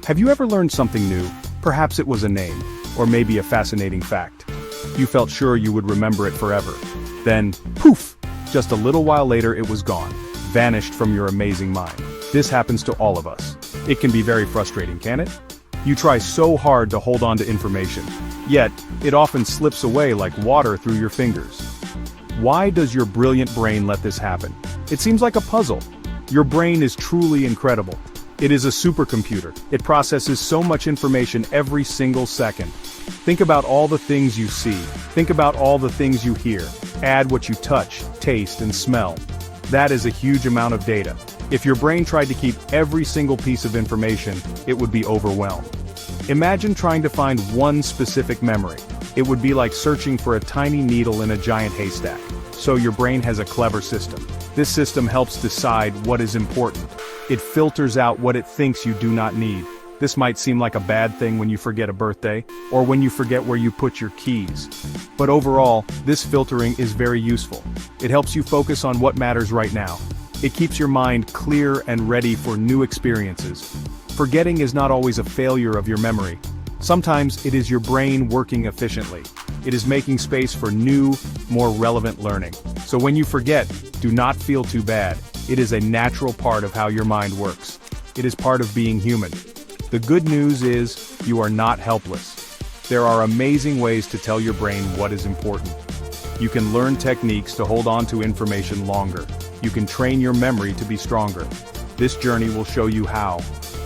Have you ever learned something new? Perhaps it was a name, or maybe a fascinating fact. You felt sure you would remember it forever. Then, poof! Just a little while later it was gone, vanished from your amazing mind. This happens to all of us. It can be very frustrating, can't it? You try so hard to hold on to information, yet, it often slips away like water through your fingers. Why does your brilliant brain let this happen? It seems like a puzzle. Your brain is truly incredible. It is a supercomputer. It processes so much information every single second. Think about all the things you see. Think about all the things you hear. Add what you touch, taste, and smell. That is a huge amount of data. If your brain tried to keep every single piece of information, it would be overwhelmed. Imagine trying to find one specific memory. It would be like searching for a tiny needle in a giant haystack. So your brain has a clever system. This system helps decide what is important. It filters out what it thinks you do not need. This might seem like a bad thing when you forget a birthday, or when you forget where you put your keys. But overall, this filtering is very useful. It helps you focus on what matters right now. It keeps your mind clear and ready for new experiences. Forgetting is not always a failure of your memory. Sometimes it is your brain working efficiently. It is making space for new, more relevant learning. So when you forget, do not feel too bad. It is a natural part of how your mind works. It is part of being human. The good news is, you are not helpless. There are amazing ways to tell your brain what is important. You can learn techniques to hold on to information longer. You can train your memory to be stronger. This journey will show you how.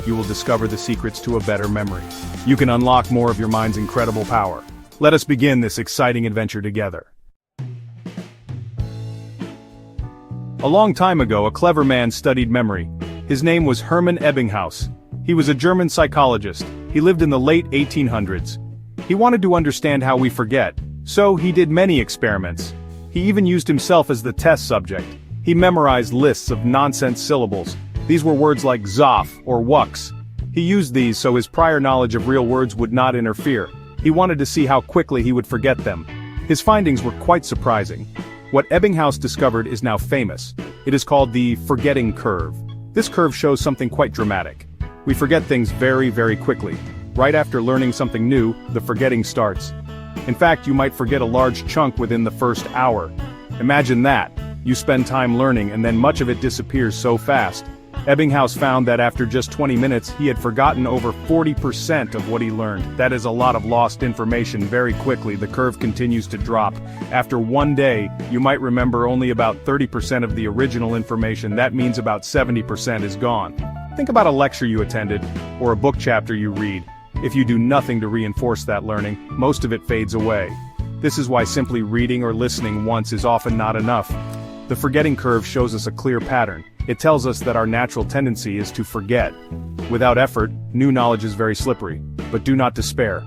You will discover the secrets to a better memory. You can unlock more of your mind's incredible power. Let us begin this exciting adventure together. A long time ago, a clever man studied memory. His name was Hermann Ebbinghaus. He was a German psychologist. He lived in the late 1800s. He wanted to understand how we forget, so he did many experiments. He even used himself as the test subject. He memorized lists of nonsense syllables. These were words like zoff or wux. He used these so his prior knowledge of real words would not interfere. He wanted to see how quickly he would forget them. His findings were quite surprising. What Ebbinghaus discovered is now famous. It is called the forgetting curve. This curve shows something quite dramatic. We forget things very, very quickly. Right after learning something new, the forgetting starts. In fact, you might forget a large chunk within the first hour. Imagine that. You spend time learning and then much of it disappears so fast. Ebbinghaus found that after just 20 minutes, he had forgotten over 40% of what he learned. That is a lot of lost information very quickly. The curve continues to drop. After one day, you might remember only about 30% of the original information. That means about 70% is gone. Think about a lecture you attended, or a book chapter you read. If you do nothing to reinforce that learning, most of it fades away. This is why simply reading or listening once is often not enough. The forgetting curve shows us a clear pattern. It tells us that our natural tendency is to forget. Without effort, new knowledge is very slippery. But do not despair.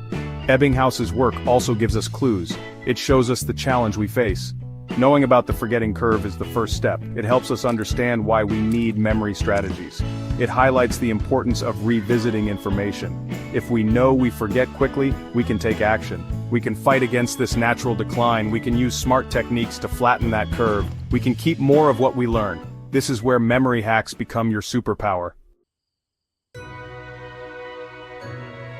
Ebbinghaus's work also gives us clues. It shows us the challenge we face. Knowing about the forgetting curve is the first step. It helps us understand why we need memory strategies. It highlights the importance of revisiting information. If we know we forget quickly, we can take action. We can fight against this natural decline. We can use smart techniques to flatten that curve. We can keep more of what we learn. This is where memory hacks become your superpower.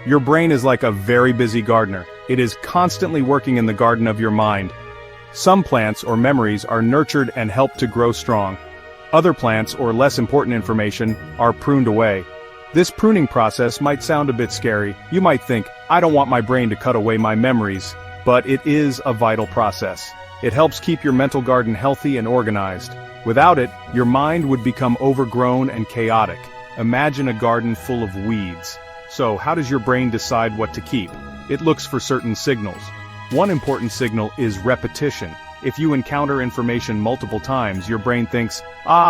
Your brain is like a very busy gardener. It is constantly working in the garden of your mind. Some plants or memories are nurtured and helped to grow strong. Other plants or less important information are pruned away. This pruning process might sound a bit scary. You might think, I don't want my brain to cut away my memories. But it is a vital process. It helps keep your mental garden healthy and organized. Without it, your mind would become overgrown and chaotic. Imagine a garden full of weeds. So, how does your brain decide what to keep? It looks for certain signals. One important signal is repetition. If you encounter information multiple times, your brain thinks,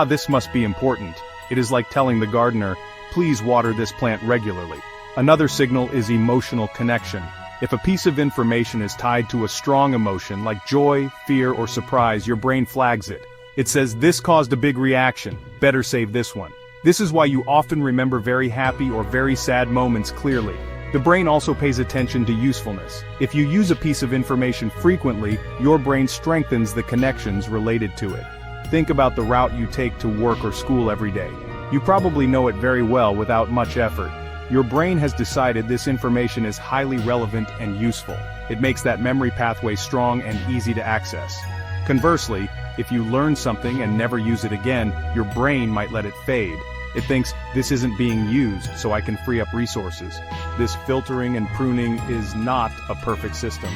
this must be important. It is like telling the gardener, please water this plant regularly. Another signal is emotional connection. If a piece of information is tied to a strong emotion like joy, fear, or surprise, your brain flags it. It says, this caused a big reaction, better save this one. This is why you often remember very happy or very sad moments clearly. The brain also pays attention to usefulness. If you use a piece of information frequently, your brain strengthens the connections related to it. Think about the route you take to work or school every day. You probably know it very well without much effort. Your brain has decided this information is highly relevant and useful. It makes that memory pathway strong and easy to access. Conversely, if you learn something and never use it again, your brain might let it fade. It thinks, this isn't being used, so I can free up resources. This filtering and pruning is not a perfect system.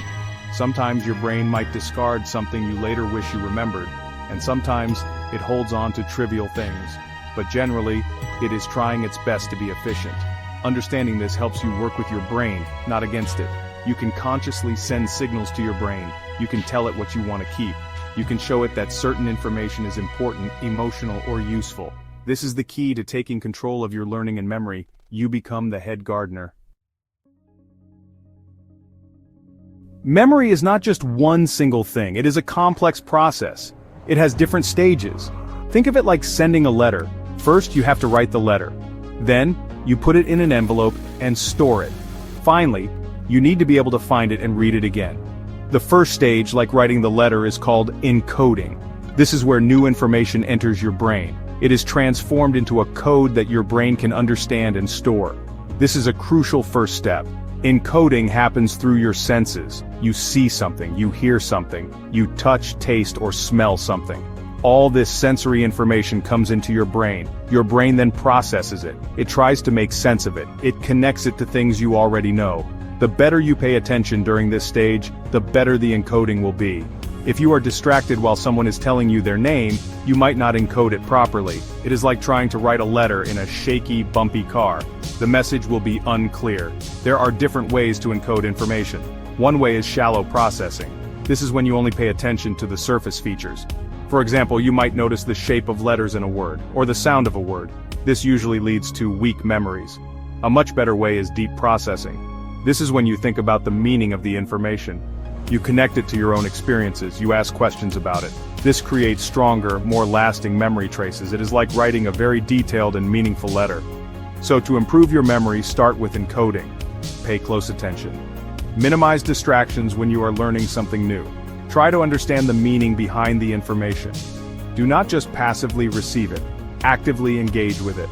Sometimes your brain might discard something you later wish you remembered, and sometimes it holds on to trivial things. But generally, it is trying its best to be efficient. Understanding this helps you work with your brain, not against it. You can consciously send signals to your brain. You can tell it what you want to keep. You can show it that certain information is important, emotional, or useful. This is the key to taking control of your learning and memory. You become the head gardener. Memory is not just one single thing. It is a complex process. It has different stages. Think of it like sending a letter. First, you have to write the letter. Then, you put it in an envelope and store it. Finally, you need to be able to find it and read it again. The first stage, like writing the letter, is called encoding. This is where new information enters your brain. It is transformed into a code that your brain can understand and store. This is a crucial first step. Encoding happens through your senses. You see something, you hear something, you touch, taste, or smell something. All this sensory information comes into your brain. Your brain then processes it. It tries to make sense of it. It connects it to things you already know. The better you pay attention during this stage, the better the encoding will be. If you are distracted while someone is telling you their name, you might not encode it properly. It is like trying to write a letter in a shaky, bumpy car. The message will be unclear. There are different ways to encode information. One way is shallow processing. This is when you only pay attention to the surface features. For example, you might notice the shape of letters in a word, or the sound of a word. This usually leads to weak memories. A much better way is deep processing. This is when you think about the meaning of the information. You connect it to your own experiences, you ask questions about it. This creates stronger, more lasting memory traces. It is like writing a very detailed and meaningful letter. So to improve your memory, start with encoding. Pay close attention. Minimize distractions when you are learning something new. Try to understand the meaning behind the information. Do not just passively receive it. Actively engage with it.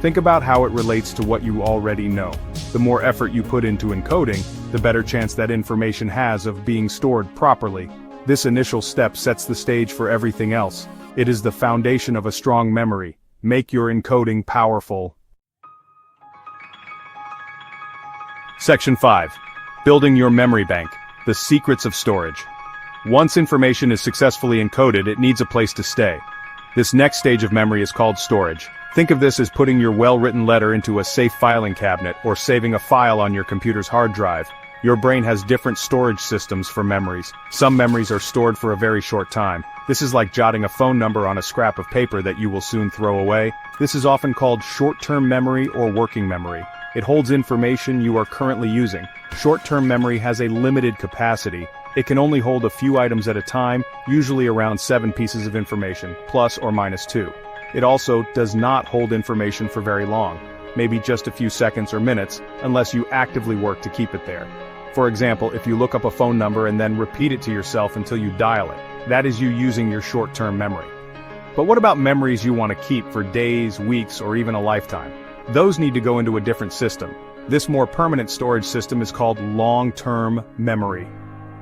Think about how it relates to what you already know. The more effort you put into encoding, the better chance that information has of being stored properly. This initial step sets the stage for everything else. It is the foundation of a strong memory. Make your encoding powerful. Section 5. Building your memory bank. The secrets of storage. Once information is successfully encoded, it needs a place to stay. This next stage of memory is called storage. Think of this as putting your well-written letter into a safe filing cabinet or saving a file on your computer's hard drive. Your brain has different storage systems for memories. Some memories are stored for a very short time. This is like jotting a phone number on a scrap of paper that you will soon throw away. This is often called short-term memory or working memory. It holds information you are currently using. Short-term memory has a limited capacity. It can only hold a few items at a time, usually around 7 pieces of information, plus or minus 2. It also does not hold information for very long, maybe just a few seconds or minutes, unless you actively work to keep it there. For example, if you look up a phone number and then repeat it to yourself until you dial it, that is you using your short-term memory. But what about memories you want to keep for days, weeks, or even a lifetime? Those need to go into a different system. This more permanent storage system is called long-term memory.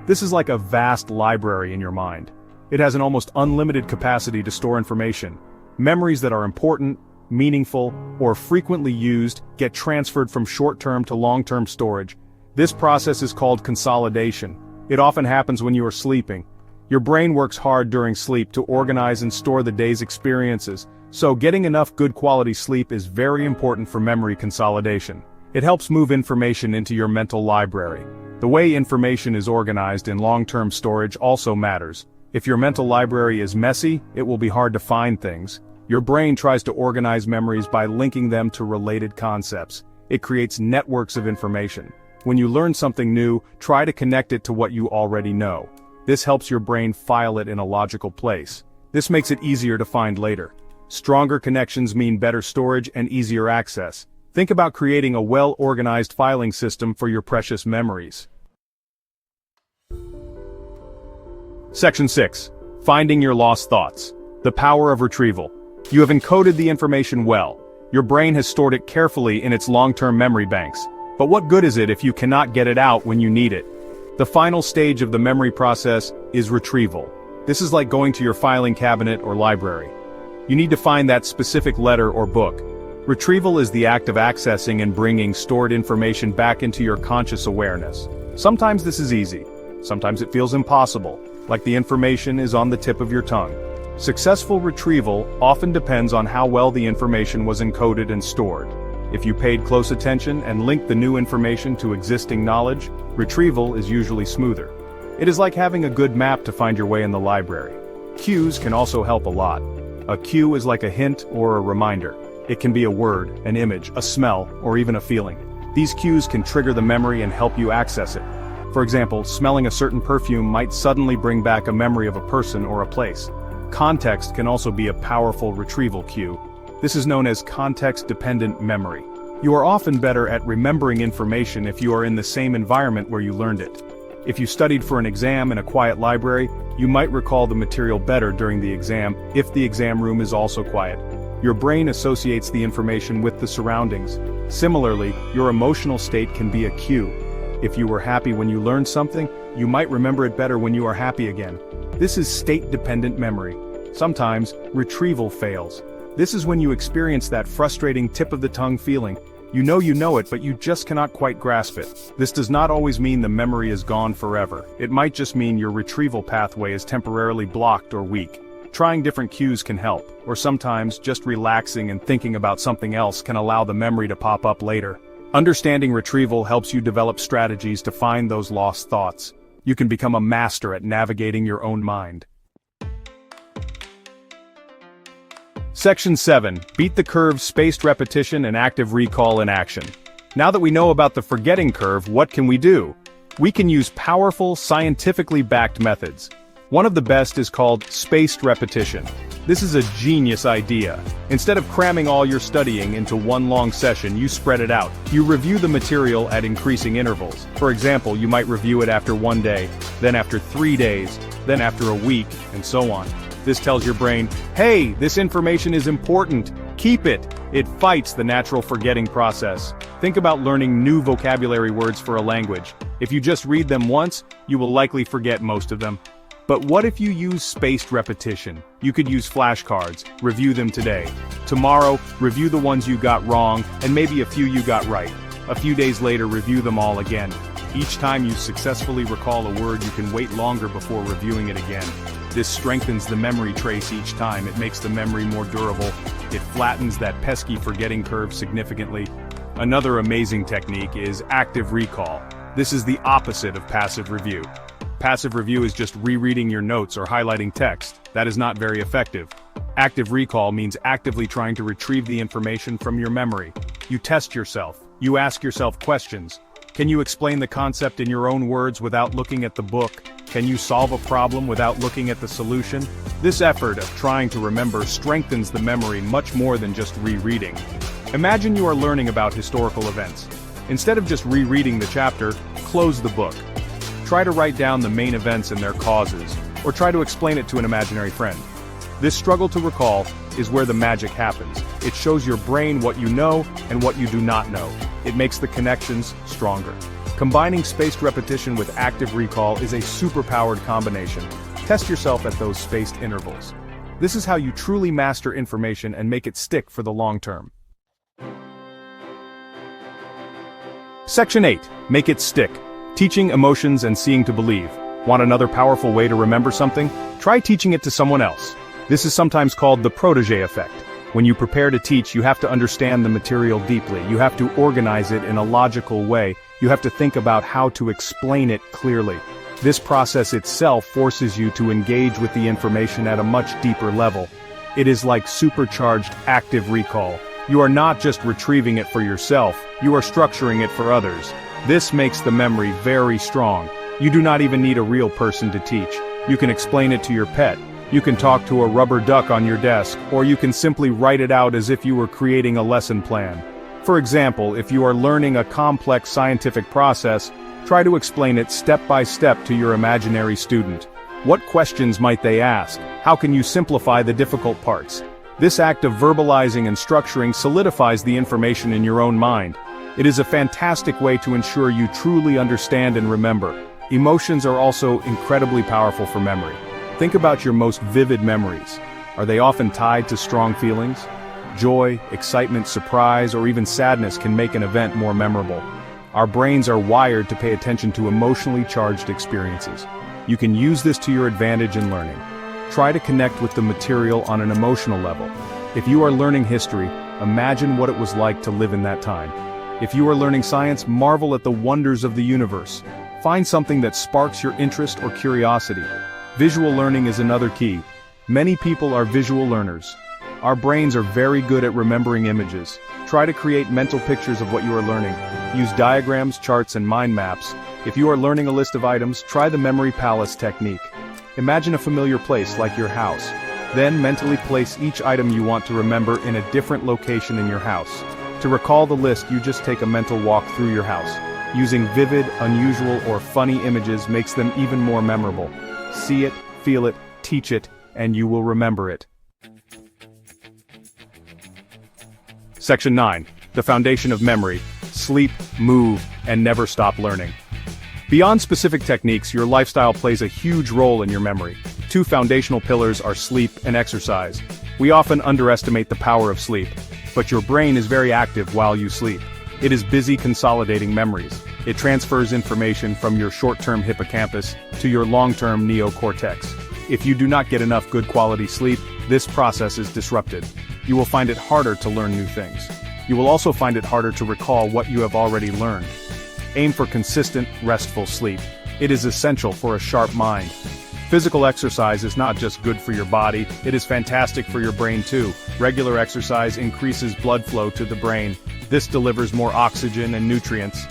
This is like a vast library in your mind. It has an almost unlimited capacity to store information. Memories that are important, meaningful, or frequently used get transferred from short-term to long-term storage. This process is called consolidation. It often happens when you are sleeping. Your brain works hard during sleep to organize and store the day's experiences, so getting enough good quality sleep is very important for memory consolidation. It helps move information into your mental library. The way information is organized in long-term storage also matters. If your mental library is messy, it will be hard to find things. Your brain tries to organize memories by linking them to related concepts. It creates networks of information. When you learn something new, try to connect it to what you already know. This helps your brain file it in a logical place. This makes it easier to find later. Stronger connections mean better storage and easier access. Think about creating a well-organized filing system for your precious memories. Section 6. Finding your lost thoughts. The power of retrieval. You have encoded the information well. Your brain has stored it carefully in its long-term memory banks. But what good is it if you cannot get it out when you need it? The final stage of the memory process is retrieval. This is like going to your filing cabinet or library. You need to find that specific letter or book. Retrieval is the act of accessing and bringing stored information back into your conscious awareness. Sometimes this is easy. Sometimes it feels impossible, like the information is on the tip of your tongue. Successful retrieval often depends on how well the information was encoded and stored. If you paid close attention and linked the new information to existing knowledge, retrieval is usually smoother. It is like having a good map to find your way in the library. Cues can also help a lot. A cue is like a hint or a reminder. It can be a word, an image, a smell, or even a feeling. These cues can trigger the memory and help you access it. For example, smelling a certain perfume might suddenly bring back a memory of a person or a place. Context can also be a powerful retrieval cue. This is known as context-dependent memory. You are often better at remembering information if you are in the same environment where you learned it. If you studied for an exam in a quiet library, you might recall the material better during the exam if the exam room is also quiet. Your brain associates the information with the surroundings. Similarly, your emotional state can be a cue. If you were happy when you learned something, you might remember it better when you are happy again. This is state-dependent memory. Sometimes, retrieval fails. This is when you experience that frustrating tip-of-the-tongue feeling. You know it, but you just cannot quite grasp it. This does not always mean the memory is gone forever. It might just mean your retrieval pathway is temporarily blocked or weak. Trying different cues can help, or sometimes just relaxing and thinking about something else can allow the memory to pop up later. Understanding retrieval helps you develop strategies to find those lost thoughts. You can become a master at navigating your own mind. Section 7. Beat the curve, spaced repetition and active recall in action. Now that we know about the forgetting curve, what can we do? We can use powerful, scientifically backed methods. One of the best is called spaced repetition. This is a genius idea. Instead of cramming all your studying into one long session, you spread it out. You review the material at increasing intervals. For example, you might review it after 1 day, then after 3 days, then after a week, and so on. This tells your brain, hey, this information is important, keep it. It fights the natural forgetting process. Think about learning new vocabulary words for a language. If you just read them once, you will likely forget most of them. But what if you use spaced repetition? You could use flashcards, review them today. Tomorrow, review the ones you got wrong, and maybe a few you got right. A few days later, review them all again. Each time you successfully recall a word, you can wait longer before reviewing it again. This strengthens the memory trace each time. It makes the memory more durable. It flattens that pesky forgetting curve significantly. Another amazing technique is active recall. This is the opposite of passive review. Passive review is just rereading your notes or highlighting text. That is not very effective. Active recall means actively trying to retrieve the information from your memory. You test yourself. You ask yourself questions. Can you explain the concept in your own words without looking at the book? Can you solve a problem without looking at the solution? This effort of trying to remember strengthens the memory much more than just rereading. Imagine you are learning about historical events. Instead of just rereading the chapter, close the book. Try to write down the main events and their causes, or try to explain it to an imaginary friend. This struggle to recall is where the magic happens. It shows your brain what you know and what you do not know. It makes the connections stronger. Combining spaced repetition with active recall is a superpowered combination. Test yourself at those spaced intervals. This is how you truly master information and make it stick for the long term. Section 8. Make it stick. Teaching emotions and seeing to believe. Want another powerful way to remember something? Try teaching it to someone else. This is sometimes called the protege effect. When you prepare to teach, you have to understand the material deeply. You have to organize it in a logical way. You have to think about how to explain it clearly. This process itself forces you to engage with the information at a much deeper level. It is like supercharged active recall. You are not just retrieving it for yourself, you are structuring it for others. This makes the memory very strong. You do not even need a real person to teach. You can explain it to your pet. You can talk to a rubber duck on your desk, or you can simply write it out as if you were creating a lesson plan. For example, if you are learning a complex scientific process, try to explain it step by step to your imaginary student. What questions might they ask? How can you simplify the difficult parts? This act of verbalizing and structuring solidifies the information in your own mind. It is a fantastic way to ensure you truly understand and remember. Emotions are also incredibly powerful for memory. Think about your most vivid memories. Are they often tied to strong feelings? Joy, excitement, surprise, or even sadness can make an event more memorable. Our brains are wired to pay attention to emotionally charged experiences. You can use this to your advantage in learning. Try to connect with the material on an emotional level. If you are learning history, imagine what it was like to live in that time. If you are learning science, marvel at the wonders of the universe. Find something that sparks your interest or curiosity. Visual learning is another key. Many people are visual learners. Our brains are very good at remembering images. Try to create mental pictures of what you are learning. Use diagrams, charts, and mind maps. If you are learning a list of items, try the memory palace technique. Imagine a familiar place like your house. Then mentally place each item you want to remember in a different location in your house. To recall the list, you just take a mental walk through your house. Using vivid, unusual, or funny images makes them even more memorable. See it, feel it, teach it, and you will remember it. Section 9. The foundation of memory. Sleep, move, and never stop learning. Beyond specific techniques, your lifestyle plays a huge role in your memory. Two foundational pillars are sleep and exercise. We often underestimate the power of sleep, but your brain is very active while you sleep. It is busy consolidating memories. It transfers information from your short-term hippocampus to your long-term neocortex. If you do not get enough good quality sleep, this process is disrupted. You will find it harder to learn new things. You will also find it harder to recall what you have already learned. Aim for consistent, restful sleep. It is essential for a sharp mind. Physical exercise is not just good for your body, it is fantastic for your brain too. Regular exercise increases blood flow to the brain. This delivers more oxygen and nutrients.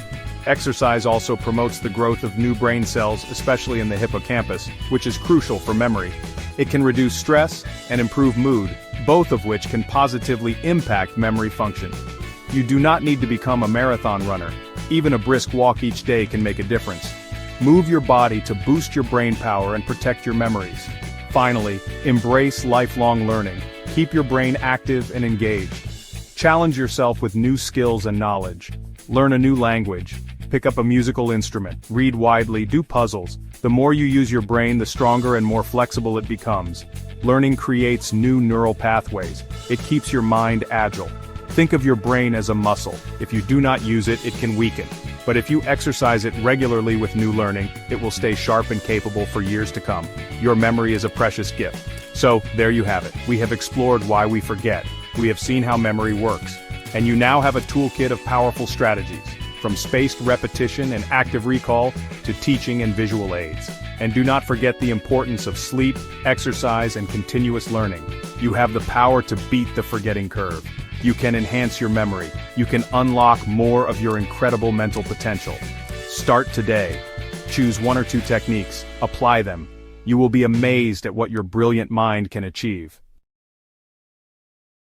Exercise also promotes the growth of new brain cells, especially in the hippocampus, which is crucial for memory. It can reduce stress and improve mood, both of which can positively impact memory function. You do not need to become a marathon runner. Even a brisk walk each day can make a difference. Move your body to boost your brain power and protect your memories. Finally, embrace lifelong learning. Keep your brain active and engaged. Challenge yourself with new skills and knowledge. Learn a new language. Pick up a musical instrument. Read widely. Do puzzles. The more you use your brain, the stronger and more flexible it becomes. Learning creates new neural pathways. It keeps your mind agile. Think of your brain as a muscle. If you do not use it, it can weaken. But if you exercise it regularly with new learning, it will stay sharp and capable for years to come. Your memory is a precious gift. So, there you have it. We have explored why we forget. We have seen how memory works. And you now have a toolkit of powerful strategies, from spaced repetition and active recall to teaching and visual aids. And do not forget the importance of sleep, exercise, and continuous learning. You have the power to beat the forgetting curve. You can enhance your memory. You can unlock more of your incredible mental potential. Start today. Choose one or two techniques. Apply them. You will be amazed at what your brilliant mind can achieve.